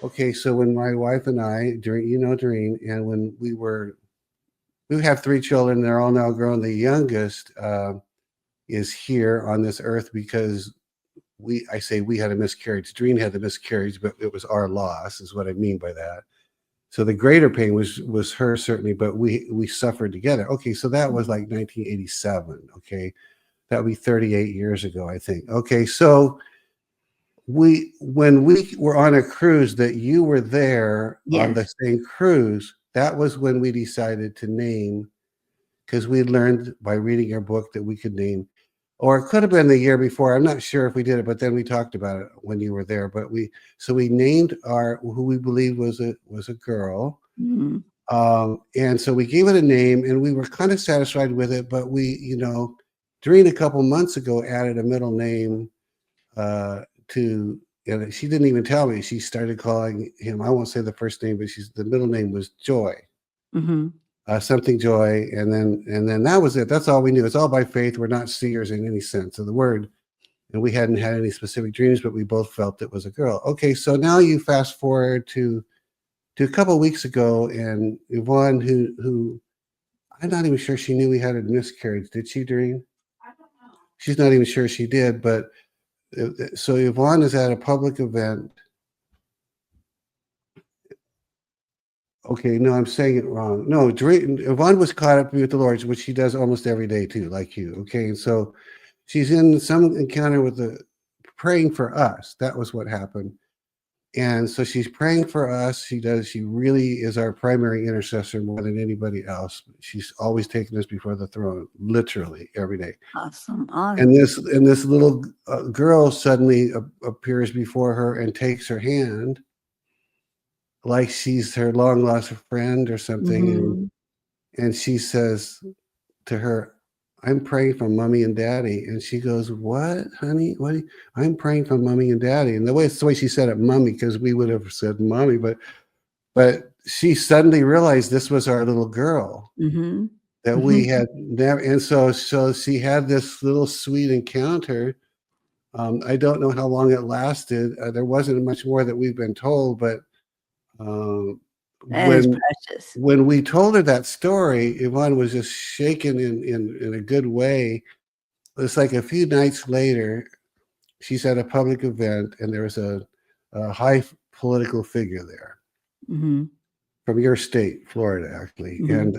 Okay, so when my wife and I, Doreen, and when we have 3 children. They're all now grown. The youngest is here on this earth because I say we had a miscarriage. Doreen had the miscarriage, but it was our loss, is what I mean by that. So the greater pain was her, certainly, but we suffered together. Okay, so that was like 1987. Okay, that would be 38 years ago, I think. Okay, so when we were on a cruise that you were there on the Yes. same cruise, that was when we decided to name, because we learned by reading your book that we could name, or it could have been the year before. I'm not sure if we did it, but then we talked about it when you were there. But we named who we believed was a girl. Mhm. And so we gave it a name, and we were kind of satisfied with it. But Doreen a couple months ago added a middle name to, and she didn't even tell me. She started calling him, I won't say the first name, but the middle name was Joy. Mhm. Something Joy, and then that was it. That's all we knew. It's all by faith. We're not seers in any sense of the word, and we hadn't had any specific dreams, but we both felt it was a girl. Okay, so now you fast forward to a couple of weeks ago, and Yvonne, who I'm not even sure she knew we had a miscarriage. Did she, Doreen? I don't know. She's not even sure she did, but so Yvonne is at a public event. Okay, no, I'm saying it wrong. No, Yvonne was caught up with the Lord, which she does almost every day too, like you. Okay, and so she's in some encounter with praying for us. That was what happened. And so she's praying for us. She really is our primary intercessor more than anybody else. She's always taking us before the throne, literally every day. Awesome. And this little girl suddenly appears before her and takes her hand, like she's her long lost friend or something. Mhm. And she says to her, I'm praying for mommy and daddy. And she goes, what, honey? What? I'm praying for mommy and daddy. And it's the way she said it, mommy, because we would have said mommy, but she suddenly realized this was our little girl Mhm. that we had never. And so she had this little sweet encounter. I don't know how long it lasted. There wasn't much more that we've been told, but That is precious. when we told her that story, Yvonne was just shaken in a good way. It's like a few nights later, she's at a public event, and there was a high political figure there Mhm. from your state, Florida, actually. Mhm. And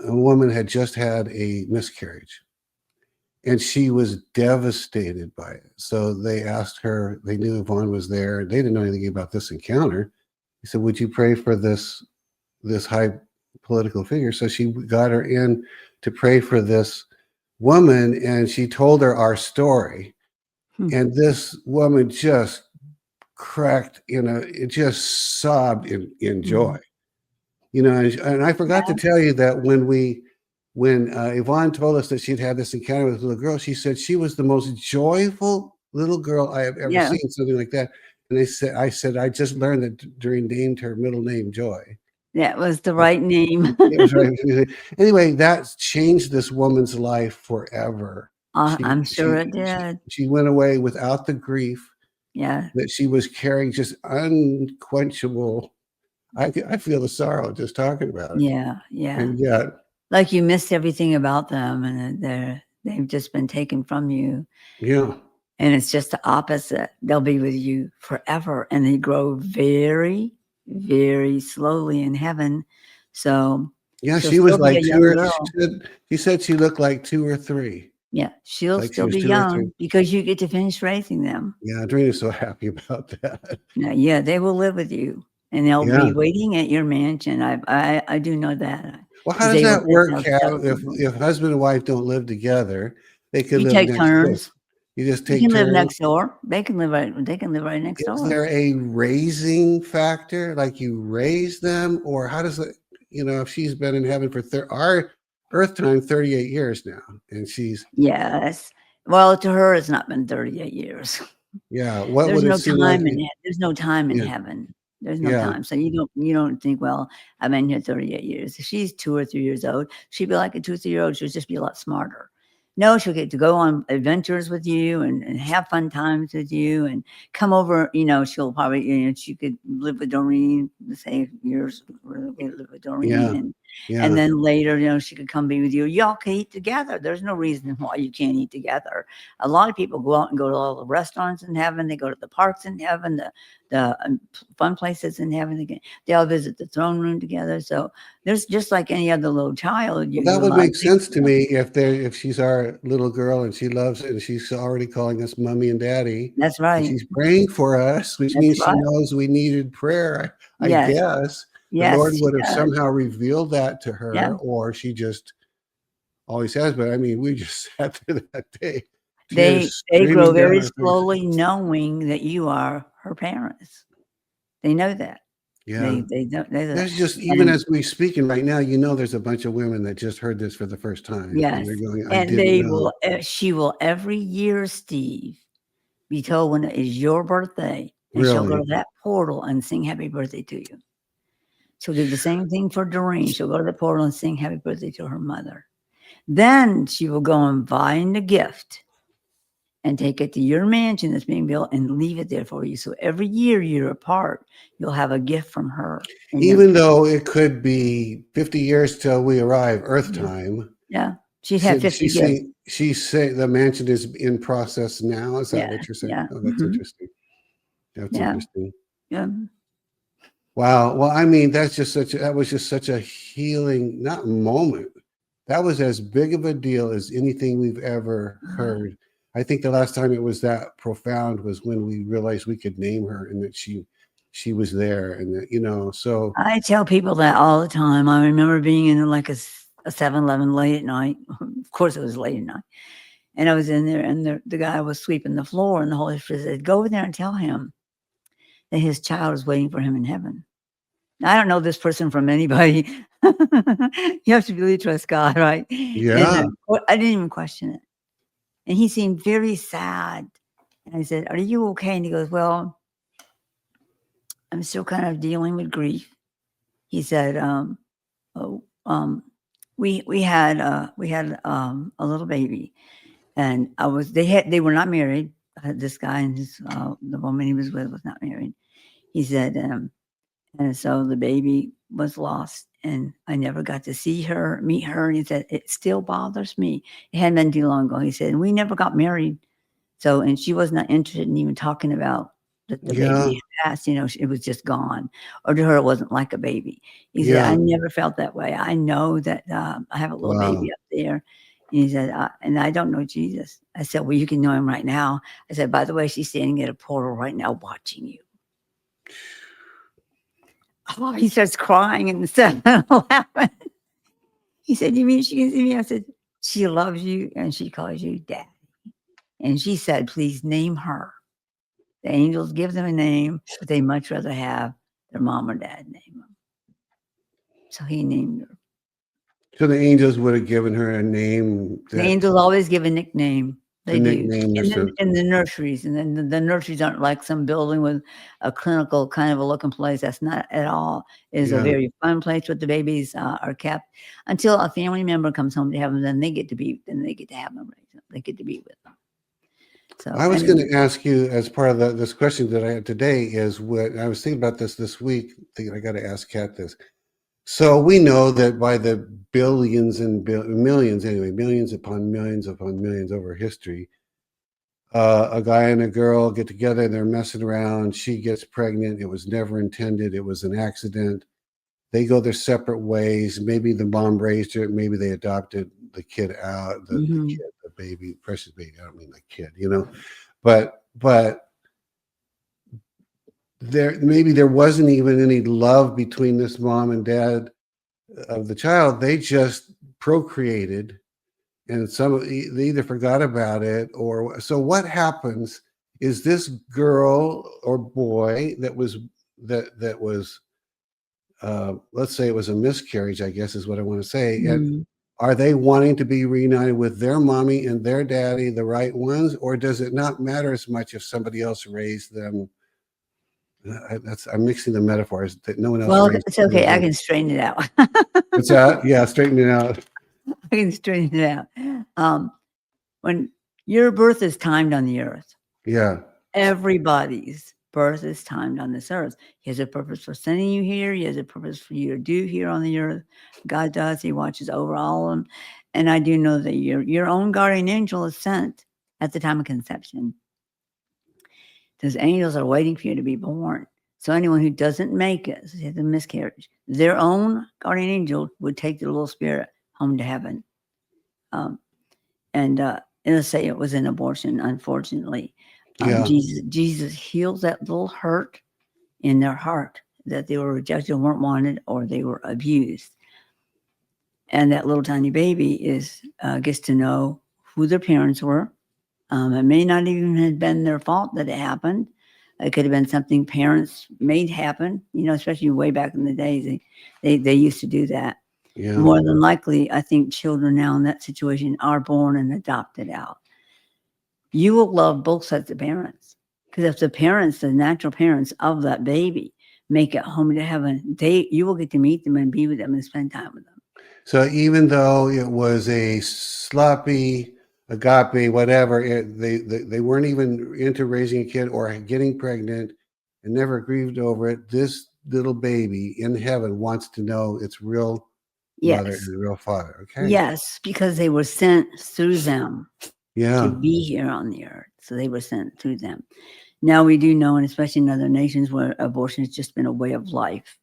a woman had just had a miscarriage, and she was devastated by it. So they asked her, they knew Yvonne was there. They didn't know anything about this encounter. He said, would you pray for this high political figure? So she got her in to pray for this woman, and she told her our story. And this woman just cracked it just sobbed in joy. And I forgot to tell you that when Yvonne told us that she'd had this encounter with a little girl, she said she was the most joyful little girl I have ever seen, something like that. And I said, I just learned that Doreen named her middle name Joy. That was the right name. It was right. Anyway, that changed this woman's life forever. I'm sure it did. She went away without the grief that she was carrying, just unquenchable. I feel the sorrow just talking about it. Yeah. And yet, like you missed everything about them, and they've just been taken from you. Yeah. And it's just the opposite. They'll be with you forever, and they grow very, very slowly in heaven. So yeah, she was like 2 she said she looked like 2 or 3. Yeah, she'll still be young because you get to finish raising them. Yeah, Doreen is so happy about that. Yeah, they will live with you, and they'll be waiting at your mansion. I do know that. Well, how does that work, Kat? If husband and wife don't live together, they could live take next turns. door. You just take turns. turns. Live next door. They can live right next door. Is there a raising factor, like you raise them, or how does it? If she's been in heaven for our Earth time 38 years now, and she's well, to her it's not been 38 years. Yeah, what there's would no it seem time like? in it. There's no time in heaven. There's no time. So you don't think, well, I've been here 38 years. If she's 2 or 3 years old, she'd be like a 2 or 3 year old. She'll just be a lot smarter. No, she'll get to go on adventures with you and have fun times with you and come over. She'll probably, she could live with Doreen, say years, we live with Doreen. Yeah. And Yeah. then later, she could come be with you. Y'all can eat together. There's no reason why you can't eat together. A lot of people go out and go to all the restaurants in heaven. They go to the parks in heaven, the fun places in heaven. They all visit the throne room together. So there's just like any other little child. Well, that would make sense to me if she's our little girl and she loves it and she's already calling us mommy and daddy. That's And right. she's praying for us, which That's means she right. knows we needed prayer. I Yes. guess the Yes, Lord she would have does. somehow revealed that to her, Yeah. or she just always has. But I mean, we just sat there that day. They tears grow streaming down very our face. slowly, knowing that you are her parents. They know that. Yeah. They don't know that. There's just, even as we're speaking right now, there's a bunch of women that just heard this for the first time. Yes. And they're going, I And didn't they know. she will every year, Steve, be told when it is your birthday, and she'll go Really? to that portal and sing happy birthday to you. She'll do the same thing for Doreen. She'll go to the portal and sing happy birthday to her mother. Then she will go and find a gift and take it to your mansion that's being built and leave it there for you. So every year you're apart, you'll have a gift from her. Even though it could be 50 years till we arrive, Earth time. Yeah. She'd have 50 gifts. She's saying the mansion is in process now. Is that Yeah, what you're saying? yeah. Oh, that's interesting. That's Yeah. interesting. Yeah. Wow. Well, I mean, that was just such a healing, not moment. That was as big of a deal as anything we've ever heard. I think the last time it was that profound was when we realized we could name her and that she was there, and that, so I tell people that all the time. I remember being in like a 7-Eleven late at night. Of course, it was late at night. And I was in there, and the guy was sweeping the floor, and the Holy Spirit said, go over there and tell him that his child is waiting for him in heaven. I don't know this person from anybody. You have to really trust God, right? yeah. And I didn't even question it. And he seemed very sad. And I said, are you okay? And he goes, well, I'm still kind of dealing with grief. He said, we had a little baby, and they were not married. This guy and the woman he was with was not married. He said, and so the baby was lost, and I never got to meet her. And he said, it still bothers me. It hadn't been too long ago. He said, and we never got married. So, and she was not interested in even talking about the baby passed. It was just gone. Or to her, it wasn't like a baby. He said, I never felt that way. I know that I have a little baby up there. And he said, and I don't know Jesus. I said, well, you can know him right now. I said, by the way, she's standing at a portal right now watching you. Oh, he starts crying and laughing. He said, you mean she can see me? I said, she loves you and she calls you Daddy. And she said, please name her. The angels give them a name, but they much rather have their mom or dad name them. So he named her. So the angels would have given her a name. The angels always give a nickname. They do. Nickname in the nurseries. And then the nurseries aren't like some building with a clinical kind of a looking place. That's not at all. It is a very fun place where the babies are kept until a family member comes home to have them. Then they get to have them. They get to be with them. So I was going to ask you, as part of this question that I had today, is what I was thinking about this week. Thinking I got to ask Kat this. So we know that by the billions and millions, anyway, millions upon millions over history, a guy and a girl get together, they're messing around, she gets pregnant, it was never intended, it was an accident. They go their separate ways. Maybe the mom raised her, maybe they adopted the kid out, the kid, the baby, precious baby. I don't mean the kid, but there wasn't even any love between this mom and dad of the child. They just procreated, and they either forgot about it or so. What happens is this girl or boy that was let's say it was a miscarriage, I guess is what I want to say. And are they wanting to be reunited with their mommy and their daddy, the right ones, or does it not matter as much if somebody else raised them? I'm mixing the metaphors that no one else. Well, it's okay. I can straighten it out. What's that? Yeah, straighten it out. I can straighten it out. when your birth is timed on the earth, Yeah. everybody's birth is timed on this earth. He has a purpose for sending you here. He has a purpose for you to do here on the earth. God does. He watches over all of them. And I do know that your own guardian angel is sent at the time of conception. Those angels are waiting for you to be born. So anyone who doesn't make it, has a miscarriage, their own guardian angel would take the little spirit home to heaven. And let's say it was an abortion, unfortunately. Yeah. Jesus heals that little hurt in their heart that they were rejected, weren't wanted, or they were abused. And that little tiny baby gets to know who their parents were. It may not even have been their fault that it happened. It could have been something parents made happen, especially way back in the days. They used to do that. Yeah. More than likely, I think children now in that situation are born and adopted out. You will love both sets of parents, because if the parents, the natural parents of that baby, make it home to heaven, you will get to meet them and be with them and spend time with them. So even though it was a sloppy, agape, whatever, they weren't even into raising a kid or getting pregnant and never grieved over it, this little baby in heaven wants to know its real mother and real father. Okay. Yes, because they were sent through them Yeah. to be here on the earth. So they were sent through them. Now we do know, and especially in other nations where abortion has just been a way of life,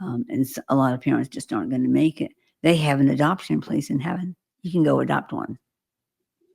and a lot of parents just aren't going to make it, they have an adoption place in heaven. You can go adopt one.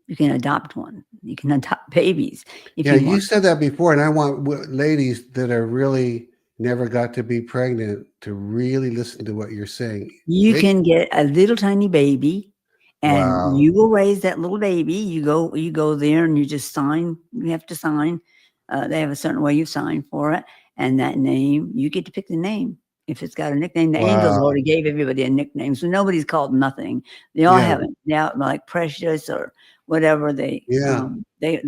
You can adopt one. You can adopt babies. If you said that before, and I want ladies that are really never got to be pregnant to really listen to what you're saying. You can get a little tiny baby, and you will raise that little baby. You go there, and you just sign. You have to sign. They have a certain way you sign for it, and that name, you get to pick the name. If it's got a nickname, the angels already gave everybody a nickname, so nobody's called nothing. They all have it now, like Precious or whatever. They're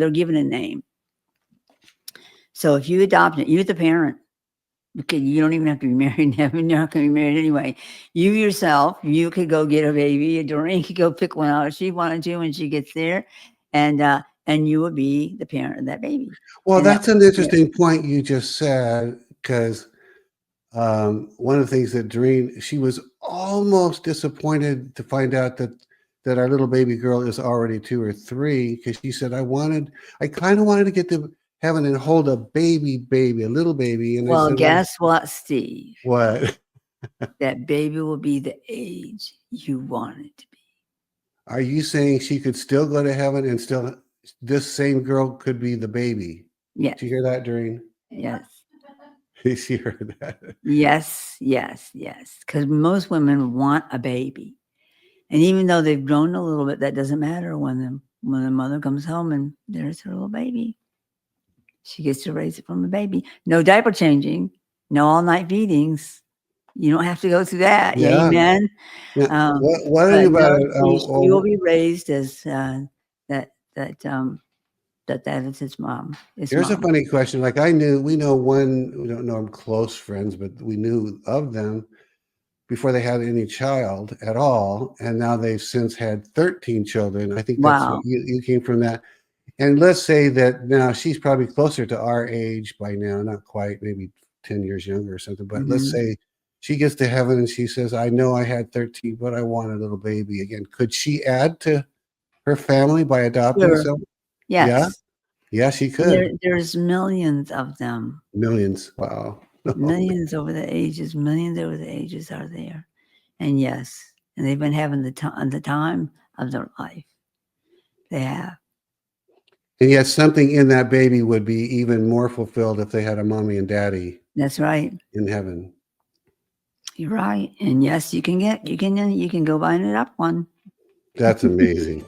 given a name. So if you adopt it, you're the parent. Okay, you don't even have to be married in heaven. You're not going to be married anyway. You yourself, you could go get a baby. Doreen could go pick one out if she wanted to when she gets there, and you would be the parent of that baby. Well, that's an interesting point you just said, because one of the things that Doreen, she was almost disappointed to find out that our little baby girl is already 2 or 3, because she said, I kind of wanted to get to heaven and hold a baby, a little baby. And well, I said, guess what, Steve? What? That baby will be the age you want it to be. Are you saying she could still go to heaven and still this same girl could be the baby? Yes. Did you hear that, Doreen? Yes. She heard that. Yes. Because most women want a baby. And even though they've grown a little bit, that doesn't matter when the mother comes home and there's her little baby. She gets to raise it from a baby. No diaper changing, no all-night feedings. You don't have to go through that. Yeah. Amen. Yeah. What are you about it? You will be raised as that is his mom. Here's a funny question. Like we know one, we don't know them close friends, but we knew of them before they had any child at all. And now they've since had 13 children. I think that's what you came from that. And let's say that now she's probably closer to our age by now, not quite, maybe 10 years younger or something. But let's say she gets to heaven and she says, I know I had 13, but I want a little baby again. Could she add to her family by adopting someone? Yes. Yeah, she could. There's millions of them. Millions. Wow. Millions over the ages are there. And yes, and they've been having the time of their life. They have. And yet something in that baby would be even more fulfilled if they had a mommy and daddy. That's right. In heaven. You're right. And yes, you can go buy and adopt one. That's amazing.